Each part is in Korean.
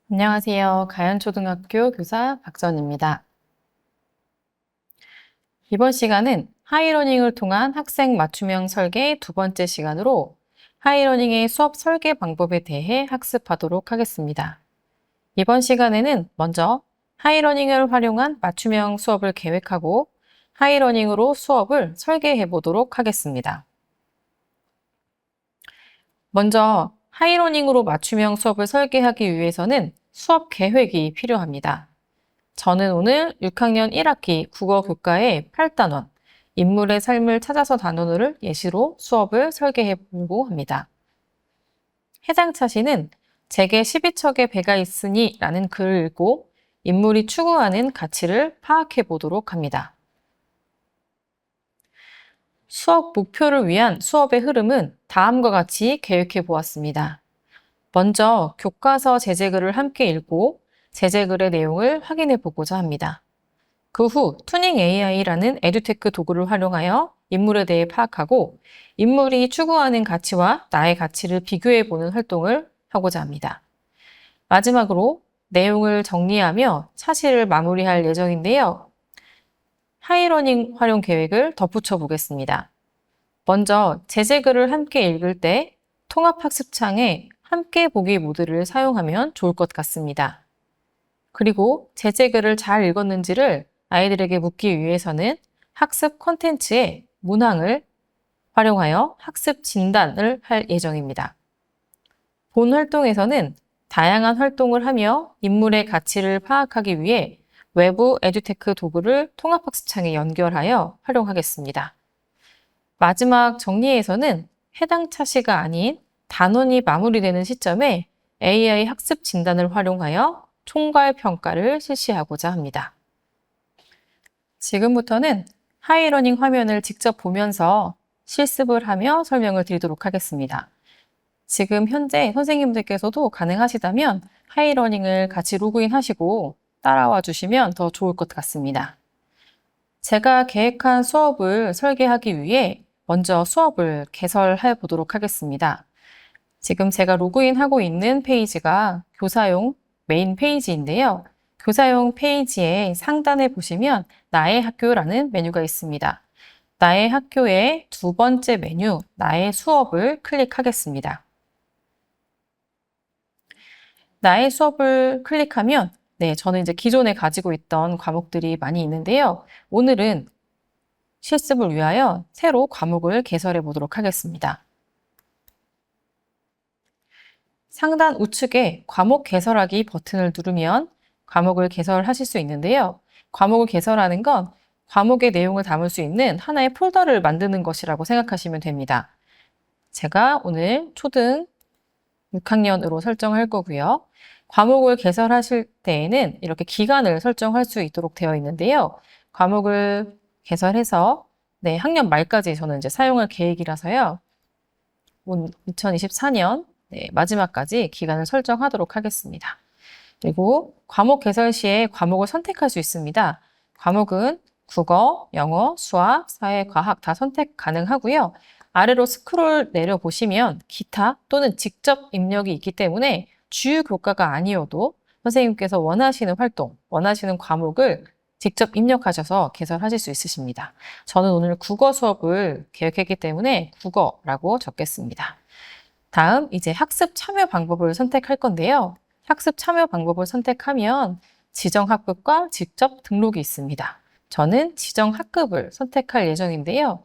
안녕하세요. 가연초등학교 교사 박전입니다. 이번 시간은 하이러닝을 통한 학생 맞춤형 설계 두 번째 시간으로 하이러닝의 수업 설계 방법에 대해 학습하도록 하겠습니다. 이번 시간에는 먼저 하이러닝을 활용한 맞춤형 수업을 계획하고 하이러닝으로 수업을 설계해 보도록 하겠습니다. 먼저 하이러닝으로 맞춤형 수업을 설계하기 위해서는 수업 계획이 필요합니다. 저는 오늘 6학년 1학기 국어 교과의 8단원 인물의 삶을 찾아서 단원을 예시로 수업을 설계해 보려고 합니다. 해당 차시는 제게 12척의 배가 있으니 라는 글을 읽고 인물이 추구하는 가치를 파악해 보도록 합니다. 수업 목표를 위한 수업의 흐름은 다음과 같이 계획해 보았습니다. 먼저 교과서 제재글을 함께 읽고 제재글의 내용을 확인해 보고자 합니다. 그 후 투닝 AI라는 에듀테크 도구를 활용하여 인물에 대해 파악하고 인물이 추구하는 가치와 나의 가치를 비교해 보는 활동을 하고자 합니다. 마지막으로 내용을 정리하며 차시를 마무리할 예정인데요. 하이러닝 활용 계획을 덧붙여 보겠습니다. 먼저 제재글을 함께 읽을 때 통합학습창에 함께 보기 모드를 사용하면 좋을 것 같습니다. 그리고 제재글을 잘 읽었는지를 아이들에게 묻기 위해서는 학습 콘텐츠의 문항을 활용하여 학습 진단을 할 예정입니다. 본 활동에서는 다양한 활동을 하며 인물의 가치를 파악하기 위해 외부 에듀테크 도구를 통합학습창에 연결하여 활용하겠습니다. 마지막 정리에서는 해당 차시가 아닌 단원이 마무리되는 시점에 AI 학습 진단을 활용하여 총괄 평가를 실시하고자 합니다. 지금부터는 하이러닝 화면을 직접 보면서 실습을 하며 설명을 드리도록 하겠습니다. 지금 현재 선생님들께서도 가능하시다면 하이러닝을 같이 로그인 하시고 따라와 주시면 더 좋을 것 같습니다. 제가 계획한 수업을 설계하기 위해 먼저 수업을 개설해 보도록 하겠습니다. 지금 제가 로그인하고 있는 페이지가 교사용 메인 페이지인데요. 교사용 페이지의 상단에 보시면 나의 학교라는 메뉴가 있습니다. 나의 학교의 두 번째 메뉴, 나의 수업을 클릭하겠습니다. 나의 수업을 클릭하면 저는 이제 기존에 가지고 있던 과목들이 많이 있는데요. 오늘은 실습을 위하여 새로 과목을 개설해 보도록 하겠습니다. 상단 우측에 과목 개설하기 버튼을 누르면 과목을 개설하실 수 있는데요. 과목을 개설하는 건 과목의 내용을 담을 수 있는 하나의 폴더를 만드는 것이라고 생각하시면 됩니다. 제가 오늘 초등 6학년으로 설정할 거고요. 과목을 개설하실 때에는 이렇게 기간을 설정할 수 있도록 되어 있는데요. 과목을 개설해서 학년 말까지 저는 이제 사용할 계획이라서요. 2024년 마지막까지 기간을 설정하도록 하겠습니다. 그리고 과목 개설 시에 과목을 선택할 수 있습니다. 과목은 국어, 영어, 수학, 사회, 과학 다 선택 가능하고요. 아래로 스크롤 내려보시면 기타 또는 직접 입력이 있기 때문에 주요 교과가 아니어도 선생님께서 원하시는 활동, 원하시는 과목을 직접 입력하셔서 개설하실 수 있으십니다. 저는 오늘 국어 수업을 계획했기 때문에 국어라고 적겠습니다. 다음 이제 학습 참여 방법을 선택할 건데요. 학습 참여 방법을 선택하면 지정 학급과 직접 등록이 있습니다. 저는 지정 학급을 선택할 예정인데요.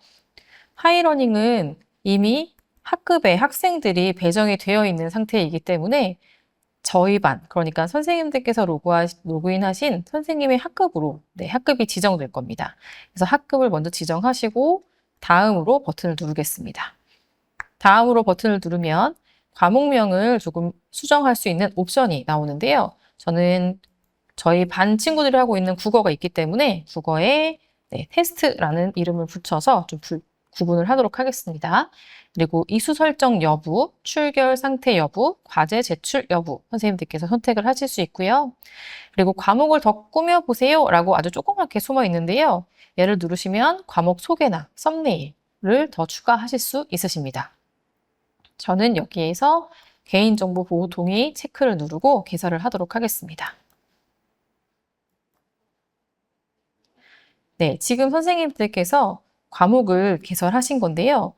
하이러닝은 이미 학급에 학생들이 배정이 되어 있는 상태이기 때문에 저희 반, 그러니까 선생님들께서 로그인하신 선생님의 학급으로 학급이 지정될 겁니다. 그래서 학급을 먼저 지정하시고 다음으로 버튼을 누르겠습니다. 다음으로 버튼을 누르면 과목명을 조금 수정할 수 있는 옵션이 나오는데요. 저는 저희 반 친구들이 하고 있는 국어가 있기 때문에 국어에 테스트라는 이름을 붙여서 좀 구분을 하도록 하겠습니다. 그리고 이수 설정 여부, 출결 상태 여부, 과제 제출 여부 선생님들께서 선택을 하실 수 있고요. 그리고 과목을 더 꾸며보세요 라고 아주 조그맣게 숨어 있는데요. 얘를 누르시면 과목 소개나 썸네일을 더 추가하실 수 있으십니다. 저는 여기에서 개인정보 보호 동의 체크를 누르고 개설을 하도록 하겠습니다. 네, 지금 선생님들께서 과목을 개설하신 건데요.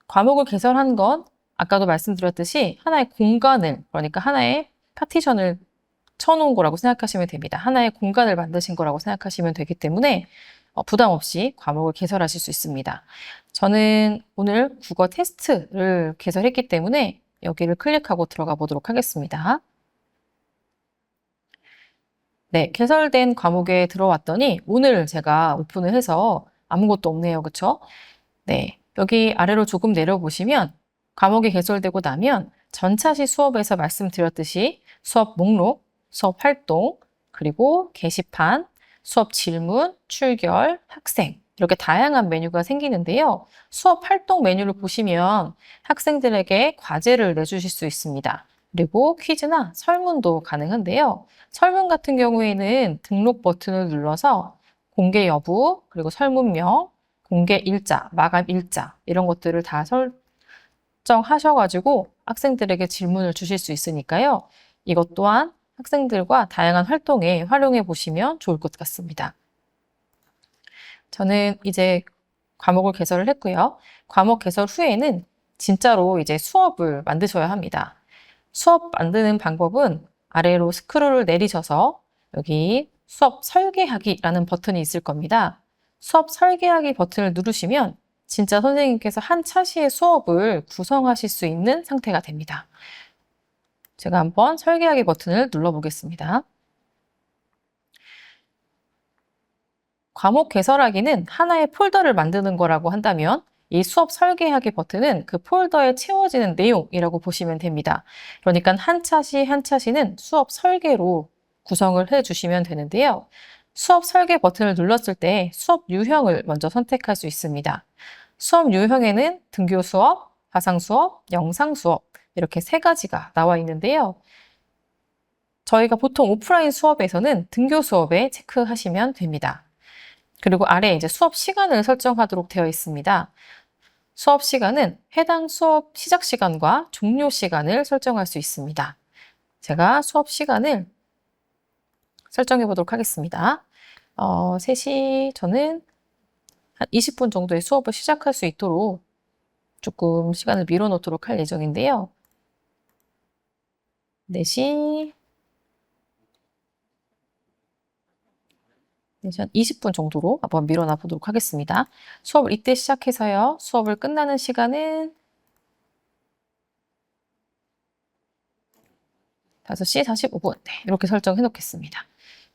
과목을 개설한 건 아까도 말씀드렸듯이 하나의 공간을, 그러니까 하나의 파티션을 쳐놓은 거라고 생각하시면 됩니다. 하나의 공간을 만드신 거라고 생각하시면 되기 때문에 부담 없이 과목을 개설하실 수 있습니다. 저는 오늘 국어 테스트를 개설했기 때문에 여기를 클릭하고 들어가 보도록 하겠습니다. 네, 개설된 과목에 들어왔더니 오늘 제가 오픈을 해서 아무것도 없네요. 그쵸? 네, 여기 아래로 조금 내려보시면 과목이 개설되고 나면 전차시 수업에서 말씀드렸듯이 수업 목록, 수업 활동, 그리고 게시판, 수업 질문, 출결, 학생 이렇게 다양한 메뉴가 생기는데요. 수업 활동 메뉴를 보시면 학생들에게 과제를 내주실 수 있습니다. 그리고 퀴즈나 설문도 가능한데요. 설문 같은 경우에는 등록 버튼을 눌러서 공개 여부, 그리고 설문명, 공개 일자, 마감 일자 이런 것들을 다 설정하셔가지고 학생들에게 질문을 주실 수 있으니까요. 이것 또한 학생들과 다양한 활동에 활용해 보시면 좋을 것 같습니다. 저는 이제 과목을 개설을 했고요. 과목 개설 후에는 진짜로 이제 수업을 만드셔야 합니다. 수업 만드는 방법은 아래로 스크롤을 내리셔서 여기 수업 설계하기라는 버튼이 있을 겁니다. 수업 설계하기 버튼을 누르시면 진짜 선생님께서 한 차시의 수업을 구성하실 수 있는 상태가 됩니다. 제가 한번 설계하기 버튼을 눌러보겠습니다. 과목 개설하기는 하나의 폴더를 만드는 거라고 한다면 이 수업 설계하기 버튼은 그 폴더에 채워지는 내용이라고 보시면 됩니다. 그러니까 한 차시 한 차시는 수업 설계로 구성을 해주시면 되는데요. 수업 설계 버튼을 눌렀을 때 수업 유형을 먼저 선택할 수 있습니다. 수업 유형에는 등교 수업, 화상 수업, 영상 수업 이렇게 세 가지가 나와 있는데요. 저희가 보통 오프라인 수업에서는 등교 수업에 체크하시면 됩니다. 그리고 아래에 이제 수업 시간을 설정하도록 되어 있습니다. 수업 시간은 해당 수업 시작 시간과 종료 시간을 설정할 수 있습니다. 제가 수업 시간을 설정해 보도록 하겠습니다. 3시 저는 한 20분 정도의 수업을 시작할 수 있도록 조금 시간을 밀어 놓도록 할 예정인데요. 4시 한 20분 정도로 한번 밀어놔 보도록 하겠습니다. 수업을 이때 시작해서요. 수업을 끝나는 시간은 5시 45분. 네, 이렇게 설정해 놓겠습니다.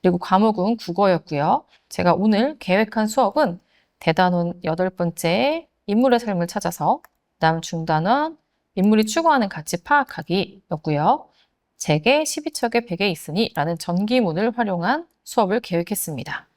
그리고 과목은 국어였고요. 제가 오늘 계획한 수업은 대단원 8번째 인물의 삶을 찾아서 그다음 중단원 인물이 추구하는 가치 파악하기였고요. 제게 12척의 베개 있으니 라는 전기문을 활용한 수업을 계획했습니다.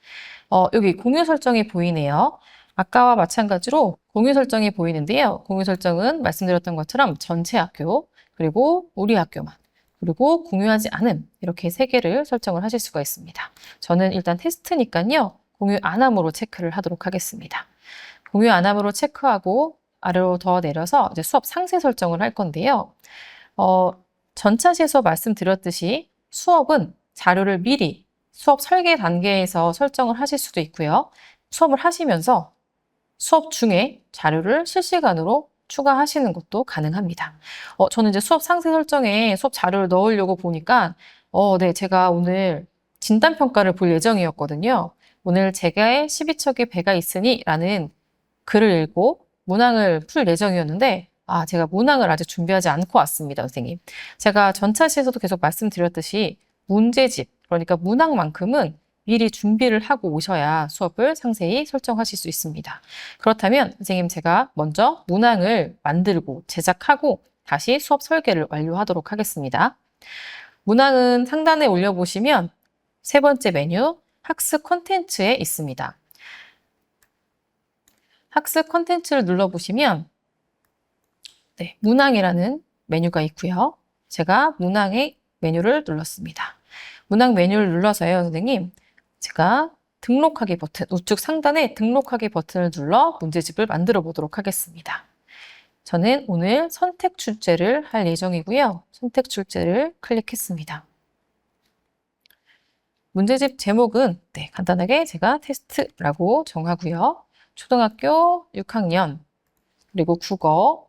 여기 공유 설정이 보이네요. 아까와 마찬가지로 공유 설정이 보이는데요. 공유 설정은 말씀드렸던 것처럼 전체 학교, 그리고 우리 학교만, 그리고 공유하지 않음 이렇게 3개를 설정을 하실 수가 있습니다. 저는 일단 테스트니까요. 공유 안함으로 체크를 하도록 하겠습니다. 공유 안함으로 체크하고 아래로 더 내려서 이제 수업 상세 설정을 할 건데요. 전차시에서 말씀드렸듯이 수업은 자료를 미리 수업 설계 단계에서 설정을 하실 수도 있고요. 수업을 하시면서 수업 중에 자료를 실시간으로 추가하시는 것도 가능합니다. 저는 이제 수업 상세 설정에 수업 자료를 넣으려고 보니까 네, 제가 오늘 진단평가를 볼 예정이었거든요. 오늘 제가의 12척의 배가 있으니 라는 글을 읽고 문항을 풀 예정이었는데 제가 문항을 아직 준비하지 않고 왔습니다, 선생님. 제가 전차시에서도 계속 말씀드렸듯이 문제집, 그러니까 문항만큼은 미리 준비를 하고 오셔야 수업을 상세히 설정하실 수 있습니다. 그렇다면 선생님 제가 먼저 문항을 만들고 제작하고 다시 수업 설계를 완료하도록 하겠습니다. 문항은 상단에 올려보시면 3번째 메뉴 학습 콘텐츠에 있습니다. 학습 컨텐츠를 눌러보시면 네, 문항이라는 메뉴가 있고요. 제가 문항의 메뉴를 눌렀습니다. 문항 메뉴를 눌러서요, 선생님. 제가 등록하기 버튼, 우측 상단에 등록하기 버튼을 눌러 문제집을 만들어 보도록 하겠습니다. 저는 오늘 선택 출제를 할 예정이고요. 선택 출제를 클릭했습니다. 문제집 제목은 네, 간단하게 제가 테스트라고 정하고요. 초등학교 6학년, 그리고 국어,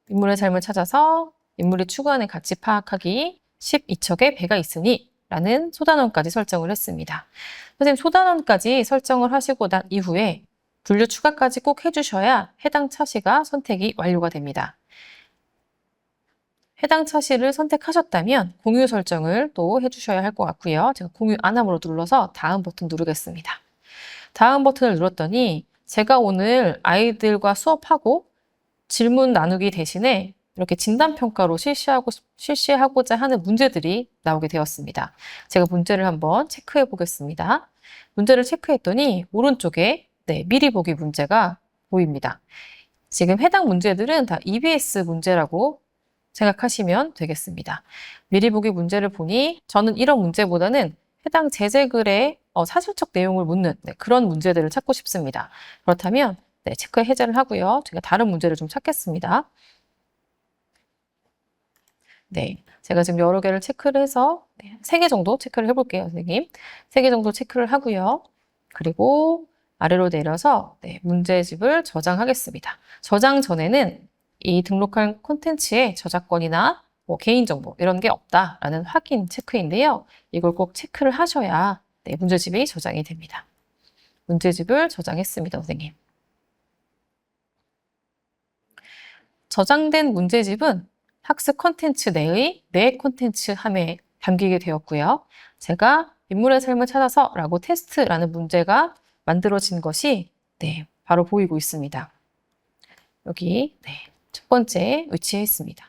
인물의 삶을 찾아서 인물이 추구하는 가치 파악하기 12척의 배가 있으니 라는 소단원까지 설정을 했습니다. 선생님, 소단원까지 설정을 하시고 난 이후에 분류 추가까지 꼭 해주셔야 해당 차시가 선택이 완료가 됩니다. 해당 차시를 선택하셨다면 공유 설정을 또 해주셔야 할 것 같고요. 제가 공유 안 함으로 눌러서 다음 버튼 누르겠습니다. 다음 버튼을 눌렀더니 제가 오늘 아이들과 수업하고 질문 나누기 대신에 이렇게 진단평가로 실시하고자 하는 문제들이 나오게 되었습니다. 제가 문제를 한번 체크해 보겠습니다. 문제를 체크했더니 오른쪽에 네, 미리 보기 문제가 보입니다. 지금 해당 문제들은 다 EBS 문제라고 생각하시면 되겠습니다. 미리 보기 문제를 보니 저는 이런 문제보다는 해당 제재글의 사실적 내용을 묻는 네, 그런 문제들을 찾고 싶습니다. 그렇다면 네, 체크 해제를 하고요. 제가 다른 문제를 좀 찾겠습니다. 네, 제가 지금 여러 개를 체크를 해서 3개 정도 체크를 해볼게요, 선생님. 3개 정도 체크를 하고요. 그리고 아래로 내려서 네, 문제집을 저장하겠습니다. 저장 전에는 이 등록한 콘텐츠에 저작권이나 뭐 개인정보 이런 게 없다라는 확인 체크인데요. 이걸 꼭 체크를 하셔야 네, 문제집이 저장이 됩니다. 문제집을 저장했습니다, 선생님. 저장된 문제집은 학습 콘텐츠 내의 내 콘텐츠 함에 담기게 되었고요. 제가 인물의 삶을 찾아서 라고 테스트라는 문제가 만들어진 것이 네, 바로 보이고 있습니다. 여기 네, 첫 번째 위치해 있습니다.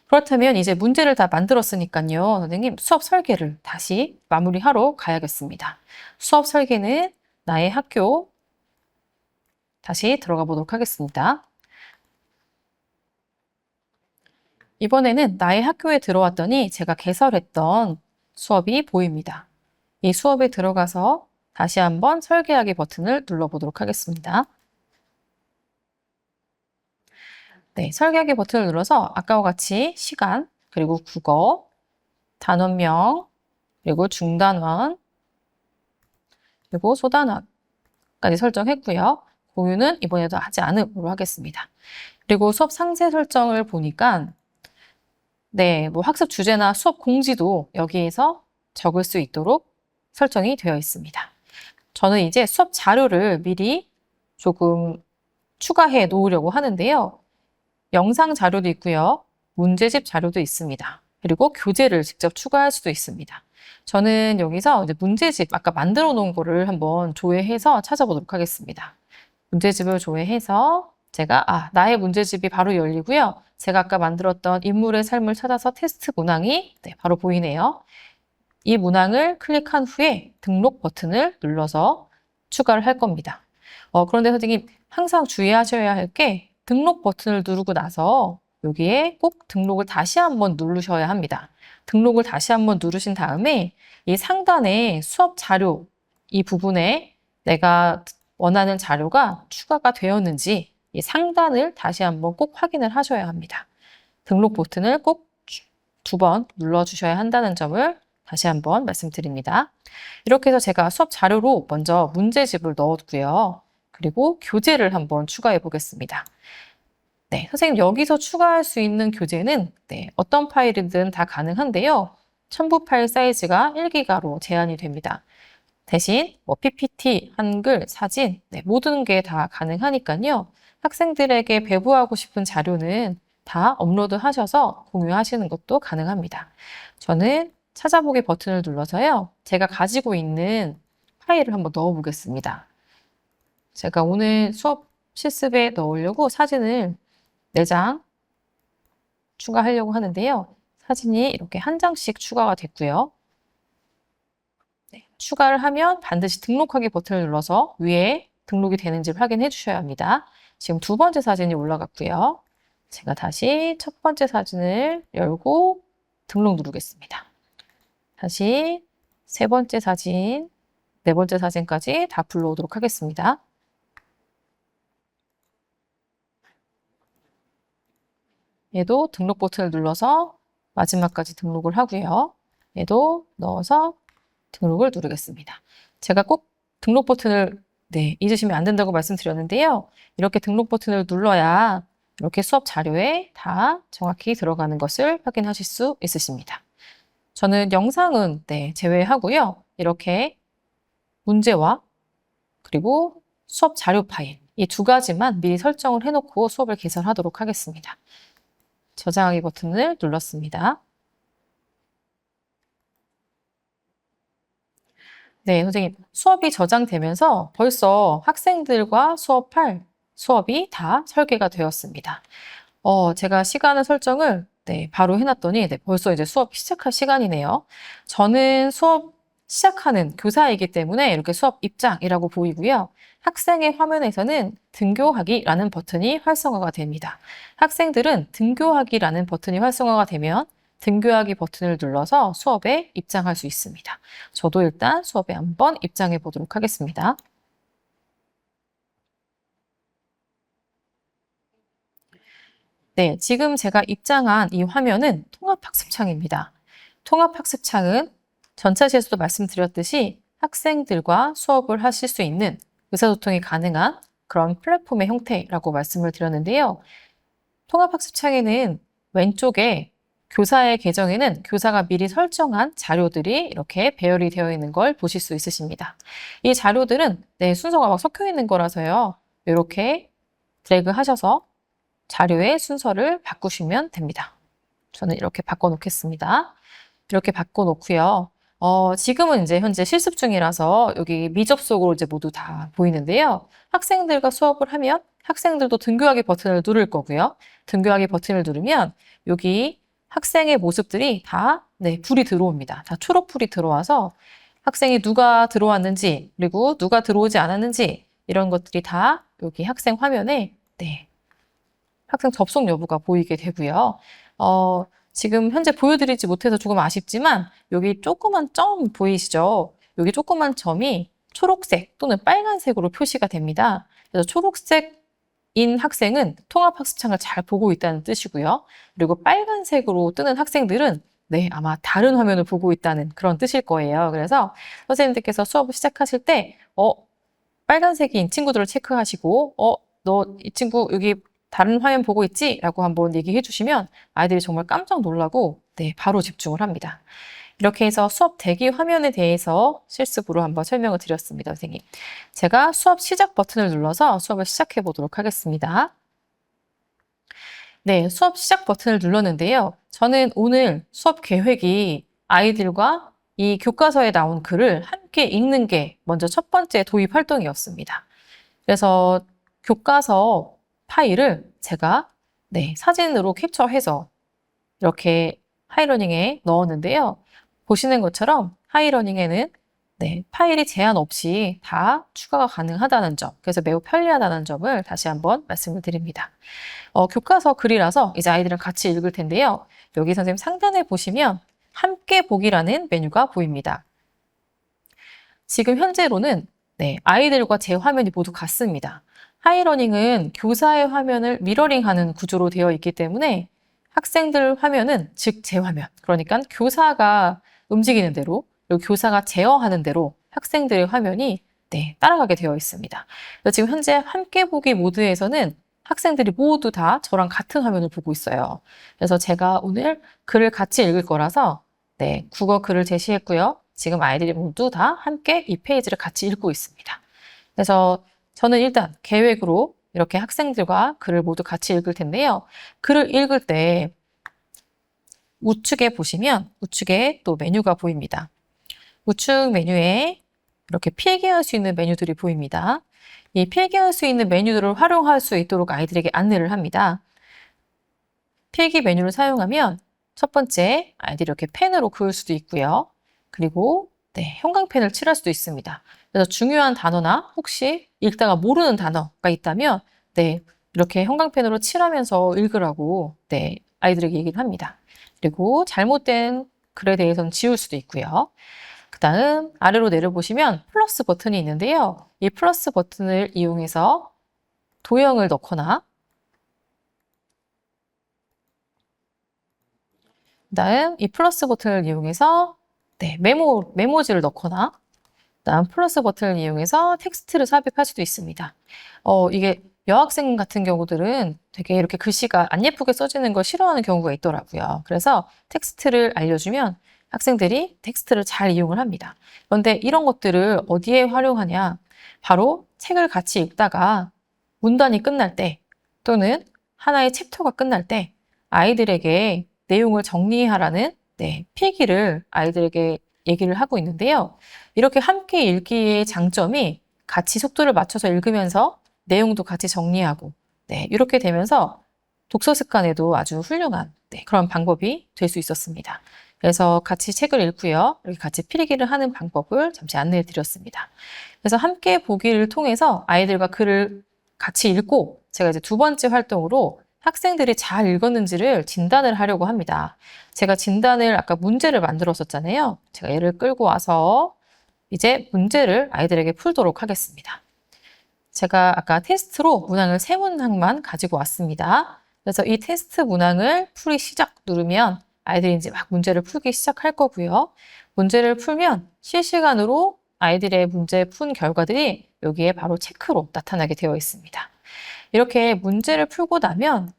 그렇다면 이제 문제를 다 만들었으니까요. 선생님, 수업 설계를 다시 마무리하러 가야겠습니다. 수업 설계는 나의 학교 다시 들어가 보도록 하겠습니다. 이번에는 나의 학교에 들어왔더니 제가 개설했던 수업이 보입니다. 이 수업에 들어가서 다시 한번 설계하기 버튼을 눌러보도록 하겠습니다. 네, 설계하기 버튼을 눌러서 아까와 같이 시간, 그리고 국어, 단원명, 그리고 중단원, 그리고 소단원까지 설정했고요. 공유는 이번에도 하지 않음으로 하겠습니다. 그리고 수업 상세 설정을 보니까 네, 뭐 학습 주제나 수업 공지도 여기에서 적을 수 있도록 설정이 되어 있습니다. 저는 이제 수업 자료를 미리 조금 추가해 놓으려고 하는데요. 영상 자료도 있고요. 문제집 자료도 있습니다. 그리고 교재를 직접 추가할 수도 있습니다. 저는 여기서 이제 문제집 아까 만들어 놓은 거를 한번 조회해서 찾아보도록 하겠습니다. 문제집을 조회해서 제가 나의 문제집이 바로 열리고요. 제가 아까 만들었던 인물의 삶을 찾아서 테스트 문항이 네, 바로 보이네요. 이 문항을 클릭한 후에 등록 버튼을 눌러서 추가를 할 겁니다. 그런데 선생님 항상 주의하셔야 할 게 등록 버튼을 누르고 나서 여기에 꼭 등록을 다시 한번 누르셔야 합니다. 등록을 다시 한번 누르신 다음에 이 상단에 수업 자료 이 부분에 내가 원하는 자료가 추가가 되었는지 이 상단을 다시 한번 꼭 확인을 하셔야 합니다. 등록 버튼을 꼭 2번 눌러주셔야 한다는 점을 다시 한번 말씀드립니다. 이렇게 해서 제가 수업 자료로 먼저 문제집을 넣었고요. 그리고 교재를 한번 추가해 보겠습니다. 네, 선생님 여기서 추가할 수 있는 교재는 네, 어떤 파일이든 다 가능한데요. 첨부 파일 사이즈가 1기가로 제한이 됩니다. 대신 뭐 PPT, 한글, 사진 네, 모든 게 다 가능하니까요. 학생들에게 배부하고 싶은 자료는 다 업로드 하셔서 공유하시는 것도 가능합니다. 저는 찾아보기 버튼을 눌러서요. 제가 가지고 있는 파일을 한번 넣어 보겠습니다. 제가 오늘 수업 실습에 넣으려고 사진을 4장 추가하려고 하는데요. 사진이 이렇게 한 장씩 추가가 됐고요. 네, 추가를 하면 반드시 등록하기 버튼을 눌러서 위에 등록이 되는지를 확인해 주셔야 합니다. 지금 두 번째 사진이 올라갔고요. 제가 다시 첫 번째 사진을 열고 등록 누르겠습니다. 다시 세 번째 사진, 네 번째 사진까지 다 불러오도록 하겠습니다. 얘도 등록 버튼을 눌러서 마지막까지 등록을 하고요. 얘도 넣어서 등록을 누르겠습니다. 제가 꼭 등록 버튼을 잊으시면 안 된다고 말씀드렸는데요. 이렇게 등록 버튼을 눌러야 이렇게 수업 자료에 다 정확히 들어가는 것을 확인하실 수 있으십니다. 저는 영상은 제외하고요. 이렇게 문제와 그리고 수업 자료 파일 이 두 가지만 미리 설정을 해놓고 수업을 개설하도록 하겠습니다. 저장하기 버튼을 눌렀습니다. 네, 선생님. 수업이 저장되면서 벌써 학생들과 수업할 수업이 다 설계가 되었습니다. 제가 시간을 설정을 바로 해놨더니 벌써 이제 수업 시작할 시간이네요. 저는 수업 시작하는 교사이기 때문에 이렇게 수업 입장이라고 보이고요. 학생의 화면에서는 등교하기라는 버튼이 활성화가 됩니다. 학생들은 등교하기라는 버튼이 활성화가 되면 등교하기 버튼을 눌러서 수업에 입장할 수 있습니다. 저도 일단 수업에 한번 입장해 보도록 하겠습니다. 네, 지금 제가 입장한 이 화면은 통합학습창입니다. 통합학습창은 전차시에서도 말씀드렸듯이 학생들과 수업을 하실 수 있는 의사소통이 가능한 그런 플랫폼의 형태라고 말씀을 드렸는데요. 통합학습창에는 왼쪽에 교사의 계정에는 교사가 미리 설정한 자료들이 이렇게 배열이 되어 있는 걸 보실 수 있으십니다. 이 자료들은 순서가 막 섞여 있는 거라서요. 이렇게 드래그 하셔서 자료의 순서를 바꾸시면 됩니다. 저는 이렇게 바꿔놓겠습니다. 이렇게 바꿔놓고요. 지금은 이제 현재 실습 중이라서 여기 미접속으로 이제 모두 다 보이는데요. 학생들과 수업을 하면 학생들도 등교하기 버튼을 누를 거고요. 등교하기 버튼을 누르면 여기 학생의 모습들이 다 불이 들어옵니다. 다 초록불이 들어와서 학생이 누가 들어왔는지 그리고 누가 들어오지 않았는지 이런 것들이 다 여기 학생 화면에 학생 접속 여부가 보이게 되고요. 지금 현재 보여드리지 못해서 조금 아쉽지만 여기 조그만 점 보이시죠? 여기 조그만 점이 초록색 또는 빨간색으로 표시가 됩니다. 그래서 초록색인 학생은 통합학습창을 잘 보고 있다는 뜻이고요. 그리고 빨간색으로 뜨는 학생들은 아마 다른 화면을 보고 있다는 그런 뜻일 거예요. 그래서 선생님들께서 수업을 시작하실 때 빨간색인 친구들을 체크하시고 너 이 친구 여기 다른 화면 보고 있지? 라고 한번 얘기해 주시면 아이들이 정말 깜짝 놀라고 바로 집중을 합니다. 이렇게 해서 수업 대기 화면에 대해서 실습으로 한번 설명을 드렸습니다, 선생님. 제가 수업 시작 버튼을 눌러서 수업을 시작해 보도록 하겠습니다. 네, 수업 시작 버튼을 눌렀는데요. 저는 오늘 수업 계획이 아이들과 이 교과서에 나온 글을 함께 읽는 게 먼저 첫 번째 도입 활동이었습니다. 그래서 교과서 파일을 제가 사진으로 캡처해서 이렇게 하이러닝에 넣었는데요. 보시는 것처럼 하이러닝에는 파일이 제한 없이 다 추가가 가능하다는 점, 그래서 매우 편리하다는 점을 다시 한번 말씀을 드립니다. 교과서 글이라서 이제 아이들은 같이 읽을 텐데요. 여기 선생님 상단에 보시면 함께 보기라는 메뉴가 보입니다. 지금 현재로는 아이들과 제 화면이 모두 같습니다. 하이러닝은 교사의 화면을 미러링하는 구조로 되어 있기 때문에 학생들 화면은 즉 제 화면, 그러니까 교사가 움직이는 대로 그리고 교사가 제어하는 대로 학생들의 화면이 따라가게 되어 있습니다. 그래서 지금 현재 함께 보기 모드에서는 학생들이 모두 다 저랑 같은 화면을 보고 있어요. 그래서 제가 오늘 글을 같이 읽을 거라서 국어 글을 제시했고요. 지금 아이들이 모두 다 함께 이 페이지를 같이 읽고 있습니다. 그래서 저는 일단 계획으로 이렇게 학생들과 글을 모두 같이 읽을 텐데요. 글을 읽을 때 우측에 보시면 우측에 또 메뉴가 보입니다. 우측 메뉴에 이렇게 필기할 수 있는 메뉴들이 보입니다. 이 필기할 수 있는 메뉴들을 활용할 수 있도록 아이들에게 안내를 합니다. 필기 메뉴를 사용하면 첫 번째 아이들이 이렇게 펜으로 그을 수도 있고요. 그리고 형광펜을 칠할 수도 있습니다. 그래서 중요한 단어나 혹시 읽다가 모르는 단어가 있다면 이렇게 형광펜으로 칠하면서 읽으라고 아이들에게 얘기를 합니다. 그리고 잘못된 글에 대해서는 지울 수도 있고요. 그 다음 아래로 내려보시면 플러스 버튼이 있는데요. 이 플러스 버튼을 이용해서 도형을 넣거나 그 다음 이 플러스 버튼을 이용해서 메모지를 넣거나 그 다음 플러스 버튼을 이용해서 텍스트를 삽입할 수도 있습니다. 이게 여학생 같은 경우들은 되게 이렇게 글씨가 안 예쁘게 써지는 걸 싫어하는 경우가 있더라고요. 그래서 텍스트를 알려주면 학생들이 텍스트를 잘 이용을 합니다. 그런데 이런 것들을 어디에 활용하냐? 바로 책을 같이 읽다가 문단이 끝날 때 또는 하나의 챕터가 끝날 때 아이들에게 내용을 정리하라는 필기를 아이들에게 얘기를 하고 있는데요. 이렇게 함께 읽기의 장점이 같이 속도를 맞춰서 읽으면서 내용도 같이 정리하고 이렇게 되면서 독서 습관에도 아주 훌륭한 그런 방법이 될 수 있었습니다. 그래서 같이 책을 읽고요. 이렇게 같이 필기를 하는 방법을 잠시 안내해 드렸습니다. 그래서 함께 보기를 통해서 아이들과 글을 같이 읽고 제가 이제 두 번째 활동으로 학생들이 잘 읽었는지를 진단을 하려고 합니다. 제가 진단을 아까 문제를 만들었었잖아요. 제가 얘를 끌고 와서 이제 문제를 아이들에게 풀도록 하겠습니다. 제가 아까 테스트로 문항을 3문항만 가지고 왔습니다. 그래서 이 테스트 문항을 풀이 시작 누르면 아이들이 이제 막 문제를 풀기 시작할 거고요. 문제를 풀면 실시간으로 아이들의 문제 푼 결과들이 여기에 바로 체크로 나타나게 되어 있습니다. 이렇게 문제를 풀고 나면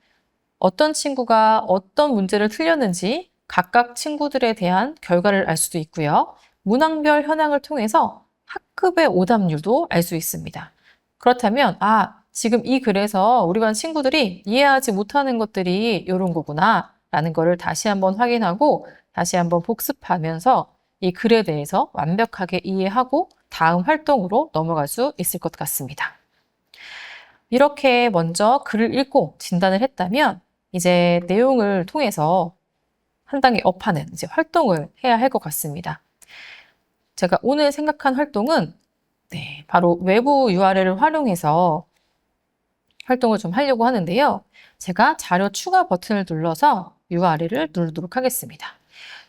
어떤 친구가 어떤 문제를 틀렸는지 각각 친구들에 대한 결과를 알 수도 있고요. 문항별 현황을 통해서 학급의 오답률도 알 수 있습니다. 그렇다면 지금 이 글에서 우리 반 친구들이 이해하지 못하는 것들이 이런 거구나 라는 거를 다시 한번 확인하고 다시 한번 복습하면서 이 글에 대해서 완벽하게 이해하고 다음 활동으로 넘어갈 수 있을 것 같습니다. 이렇게 먼저 글을 읽고 진단을 했다면 이제 내용을 통해서 한 단계 업하는 이제 활동을 해야 할 것 같습니다. 제가 오늘 생각한 활동은 바로 외부 URL을 활용해서 활동을 좀 하려고 하는데요. 제가 자료 추가 버튼을 눌러서 URL을 누르도록 하겠습니다.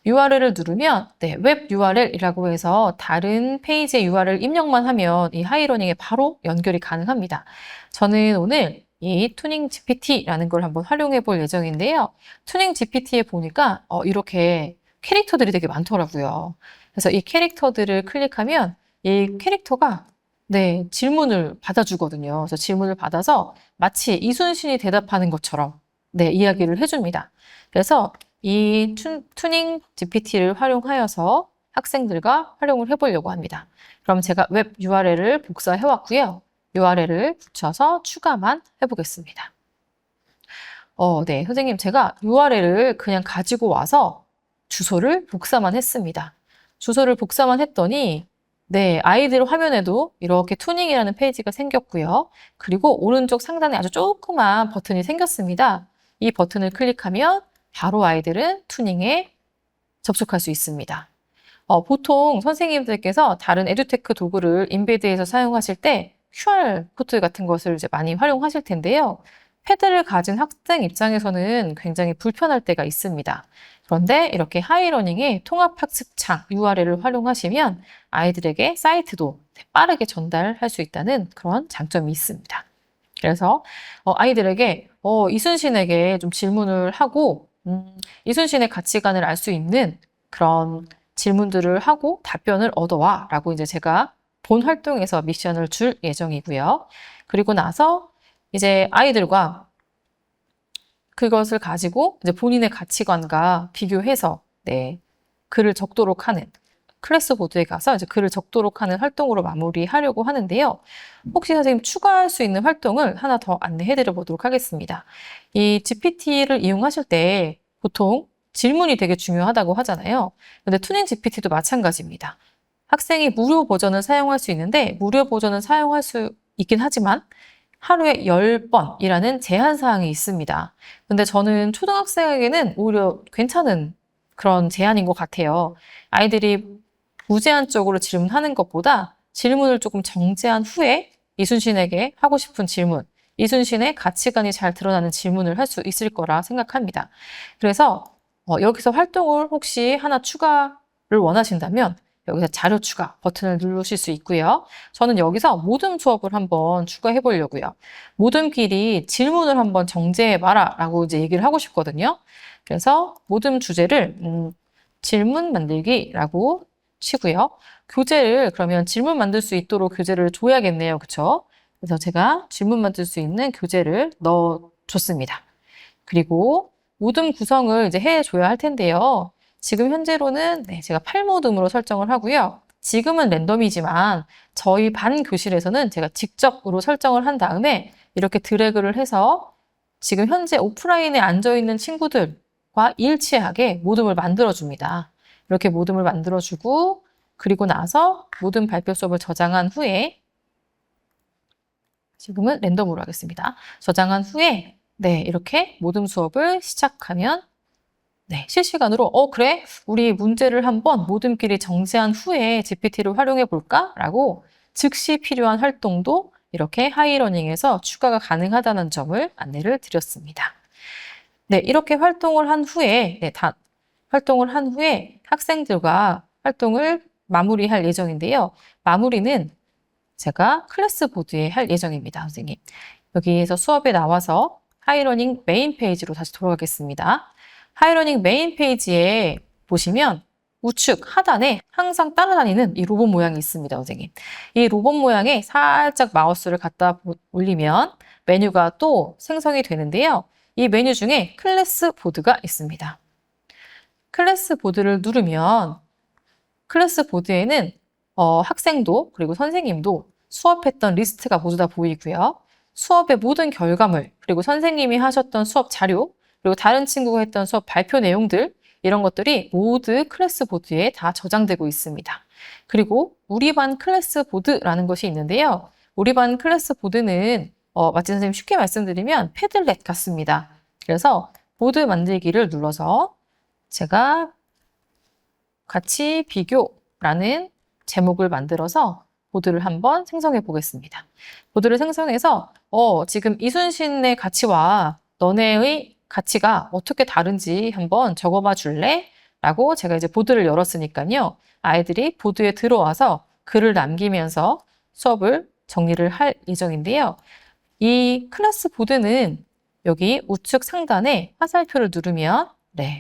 URL을 누르면 웹 URL이라고 해서 다른 페이지의 URL 입력만 하면 이 하이러닝에 바로 연결이 가능합니다. 저는 오늘 이 투닝 GPT라는 걸 한번 활용해 볼 예정인데요. 투닝 GPT에 보니까 이렇게 캐릭터들이 되게 많더라고요. 그래서 이 캐릭터들을 클릭하면 이 캐릭터가 질문을 받아주거든요. 그래서 질문을 받아서 마치 이순신이 대답하는 것처럼 이야기를 해줍니다. 그래서 이 투닝 GPT를 활용하여서 학생들과 활용을 해보려고 합니다. 그럼 제가 웹 URL을 복사해 왔고요. URL을 붙여서 추가만 해보겠습니다. 선생님 제가 URL을 그냥 가지고 와서 주소를 복사만 했습니다. 주소를 복사만 했더니 아이들 화면에도 이렇게 투닝이라는 페이지가 생겼고요. 그리고 오른쪽 상단에 아주 조그만 버튼이 생겼습니다. 이 버튼을 클릭하면 바로 아이들은 투닝에 접속할 수 있습니다. 보통 선생님들께서 다른 에듀테크 도구를 인베드해서 사용하실 때 QR 코드 같은 것을 이제 많이 활용하실 텐데요. 패드를 가진 학생 입장에서는 굉장히 불편할 때가 있습니다. 그런데 이렇게 하이러닝의 통합학습창 URL을 활용하시면 아이들에게 사이트도 빠르게 전달할 수 있다는 그런 장점이 있습니다. 그래서 아이들에게 이순신에게 좀 질문을 하고 이순신의 가치관을 알 수 있는 그런 질문들을 하고 답변을 얻어와 라고 이제 제가 본 활동에서 미션을 줄 예정이고요. 그리고 나서 이제 아이들과 그것을 가지고 이제 본인의 가치관과 비교해서 글을 적도록 하는 클래스보드에 가서 이제 글을 적도록 하는 활동으로 마무리하려고 하는데요. 혹시 선생님 추가할 수 있는 활동을 하나 더 안내해 드려 보도록 하겠습니다. 이 GPT를 이용하실 때 보통 질문이 되게 중요하다고 하잖아요. 근데 투닝 GPT도 마찬가지입니다. 학생이 무료 버전을 사용할 수 있는데 무료 버전을 사용할 수 있긴 하지만 하루에 10번이라는 제한 사항이 있습니다. 근데 저는 초등학생에게는 오히려 괜찮은 그런 제한인 것 같아요. 아이들이 무제한적으로 질문하는 것보다 질문을 조금 정제한 후에 이순신에게 하고 싶은 질문, 이순신의 가치관이 잘 드러나는 질문을 할 수 있을 거라 생각합니다. 그래서 여기서 활동을 혹시 하나 추가를 원하신다면 여기서 자료 추가 버튼을 누르실 수 있고요. 저는 여기서 모듬 수업을 한번 추가해 보려고요. 모듬끼리 질문을 한번 정제해봐라 라고 이제 얘기를 하고 싶거든요. 그래서 모듬 주제를 질문 만들기라고 치고요. 교재를 그러면 질문 만들 수 있도록 교재를 줘야겠네요. 그쵸? 그래서 제가 질문 만들 수 있는 교재를 넣어줬습니다. 그리고 모듬 구성을 이제 해줘야 할 텐데요. 지금 현재로는 제가 8모듬으로 설정을 하고요. 지금은 랜덤이지만 저희 반 교실에서는 제가 직접으로 설정을 한 다음에 이렇게 드래그를 해서 지금 현재 오프라인에 앉아있는 친구들과 일치하게 모듬을 만들어줍니다. 이렇게 모듬을 만들어주고 그리고 나서 모듬 발표 수업을 저장한 후에 지금은 랜덤으로 하겠습니다. 저장한 후에 이렇게 모듬 수업을 시작하면 실시간으로 그래? 우리 문제를 한번 모듬끼리 정제한 후에 GPT를 활용해 볼까? 라고 즉시 필요한 활동도 이렇게 하이러닝에서 추가가 가능하다는 점을 안내를 드렸습니다. 이렇게 활동을 한 후에 활동을 한 후에 학생들과 활동을 마무리할 예정인데요. 마무리는 제가 클래스 보드에 할 예정입니다, 선생님. 여기에서 수업에 나와서 하이러닝 메인 페이지로 다시 돌아가겠습니다. 하이러닝 메인 페이지에 보시면 우측 하단에 항상 따라다니는 이 로봇 모양이 있습니다, 선생님. 이 로봇 모양에 살짝 마우스를 갖다 올리면 메뉴가 또 생성이 되는데요. 이 메뉴 중에 클래스 보드가 있습니다. 클래스 보드를 누르면 클래스 보드에는 학생도 그리고 선생님도 수업했던 리스트가 모두 다 보이고요. 수업의 모든 결과물, 그리고 선생님이 하셨던 수업 자료, 그리고 다른 친구가 했던 수업 발표 내용들 이런 것들이 모두 클래스 보드에 다 저장되고 있습니다. 그리고 우리 반 클래스 보드라는 것이 있는데요. 우리 반 클래스 보드는 마치 선생님 쉽게 말씀드리면 패들렛 같습니다. 그래서 보드 만들기를 눌러서 제가 같이 비교라는 제목을 만들어서 보드를 한번 생성해 보겠습니다. 보드를 생성해서 지금 이순신의 가치와 너네의 가치가 어떻게 다른지 한번 적어봐 줄래? 라고 제가 이제 보드를 열었으니까요. 아이들이 보드에 들어와서 글을 남기면서 수업을 정리를 할 예정인데요. 이 클래스 보드는 여기 우측 상단에 화살표를 누르면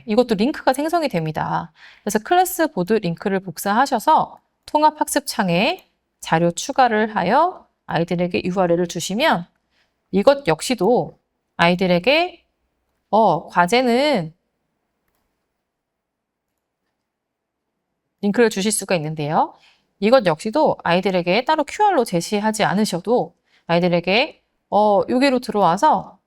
이것도 링크가 생성이 됩니다. 그래서 클래스 보드 링크를 복사하셔서 통합학습 창에 자료 추가를 하여 아이들에게 URL을 주시면 이것 역시도 아이들에게 과제는 링크를 주실 수가 있는데요. 이것 역시도 아이들에게 따로 QR로 제시하지 않으셔도 아이들에게 여기로 들어와서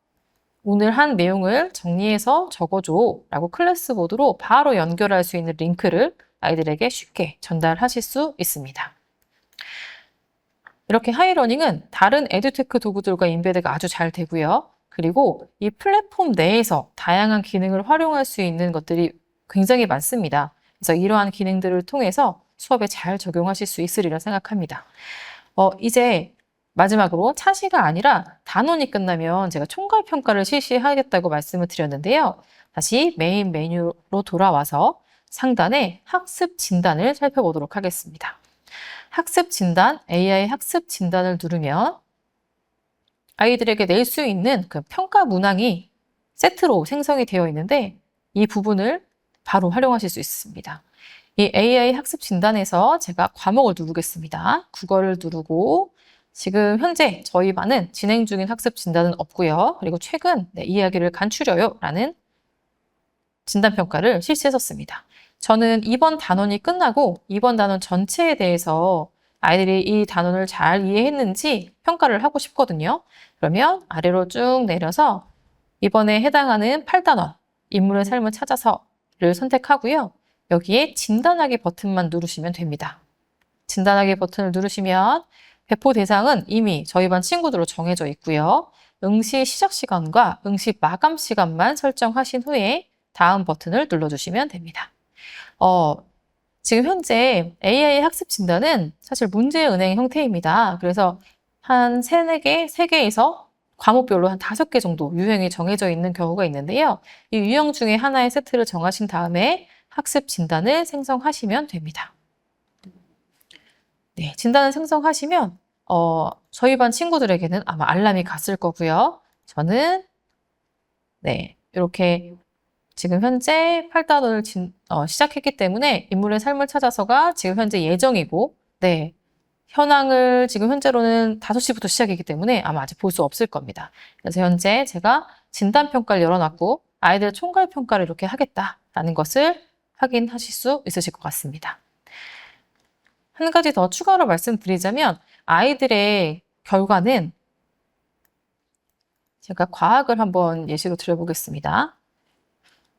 오늘 한 내용을 정리해서 적어줘 라고 클래스 보드로 바로 연결할 수 있는 링크를 아이들에게 쉽게 전달하실 수 있습니다. 이렇게 하이러닝은 다른 에듀테크 도구들과 인베드가 아주 잘 되고요. 그리고 이 플랫폼 내에서 다양한 기능을 활용할 수 있는 것들이 굉장히 많습니다. 그래서 이러한 기능들을 통해서 수업에 잘 적용하실 수 있으리라 생각합니다. 이제 마지막으로 차시가 아니라 단원이 끝나면 제가 총괄 평가를 실시하겠다고 말씀을 드렸는데요. 다시 메인 메뉴로 돌아와서 상단에 학습 진단을 살펴보도록 하겠습니다. 학습 진단, AI 학습 진단을 누르면 아이들에게 낼 수 있는 그 평가 문항이 세트로 생성이 되어 있는데 이 부분을 바로 활용하실 수 있습니다. 이 AI 학습 진단에서 제가 과목을 누르겠습니다. 국어를 누르고 지금 현재 저희 반은 진행 중인 학습 진단은 없고요. 그리고 최근 이야기를 간추려요 라는 진단평가를 실시했었습니다. 저는 이번 단원이 끝나고 이번 단원 전체에 대해서 아이들이 이 단원을 잘 이해했는지 평가를 하고 싶거든요. 그러면 아래로 쭉 내려서 이번에 해당하는 8단원 인물의 삶을 찾아서를 선택하고요. 여기에 진단하기 버튼만 누르시면 됩니다. 진단하기 버튼을 누르시면 배포 대상은 이미 저희 반 친구들로 정해져 있고요. 응시 시작 시간과 응시 마감 시간만 설정하신 후에 다음 버튼을 눌러주시면 됩니다. 지금 현재 AI 학습 진단은 사실 문제은행 형태입니다. 그래서 한 세네 개, 세개에서 과목별로 한 5개 정도 유형이 정해져 있는 경우가 있는데요. 이 유형 중에 하나의 세트를 정하신 다음에 학습 진단을 생성하시면 됩니다. 네, 진단을 생성하시면 저희 반 친구들에게는 아마 알람이 갔을 거고요. 저는 이렇게 지금 현재 8단원을 시작했기 때문에 인물의 삶을 찾아서가 지금 현재 예정이고, 현황을 지금 현재로는 5시부터 시작이기 때문에 아마 아직 볼 수 없을 겁니다. 그래서 현재 제가 진단평가를 열어놨고 아이들 총괄평가를 이렇게 하겠다라는 것을 확인하실 수 있으실 것 같습니다. 한 가지 더 추가로 말씀드리자면 아이들의 결과는 제가 과학을 한번 예시로 들어보겠습니다.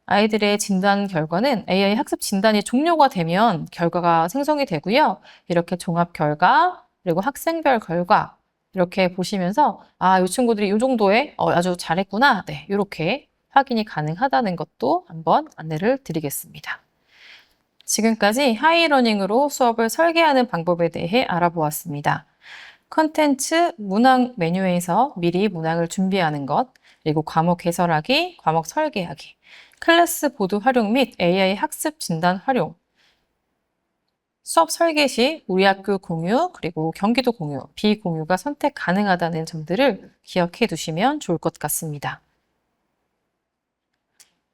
아이들의 진단 결과는 AI 학습 진단이 종료가 되면 결과가 생성이 되고요. 이렇게 종합 결과, 그리고 학생별 결과 이렇게 보시면서 이 친구들이 이 정도에 아주 잘했구나. 이렇게 확인이 가능하다는 것도 한번 안내를 드리겠습니다. 지금까지 하이러닝으로 수업을 설계하는 방법에 대해 알아보았습니다. 컨텐츠 문항 메뉴에서 미리 문항을 준비하는 것, 그리고 과목 해설하기, 과목 설계하기, 클래스 보드 활용 및 AI 학습 진단 활용, 수업 설계 시 우리 학교 공유, 그리고 경기도 공유, 비공유가 선택 가능하다는 점들을 기억해 두시면 좋을 것 같습니다.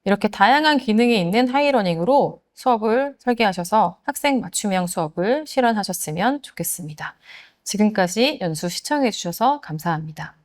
이렇게 다양한 기능이 있는 하이러닝으로 수업을 설계하셔서 학생 맞춤형 수업을 실현하셨으면 좋겠습니다. 지금까지 연수 시청해 주셔서 감사합니다.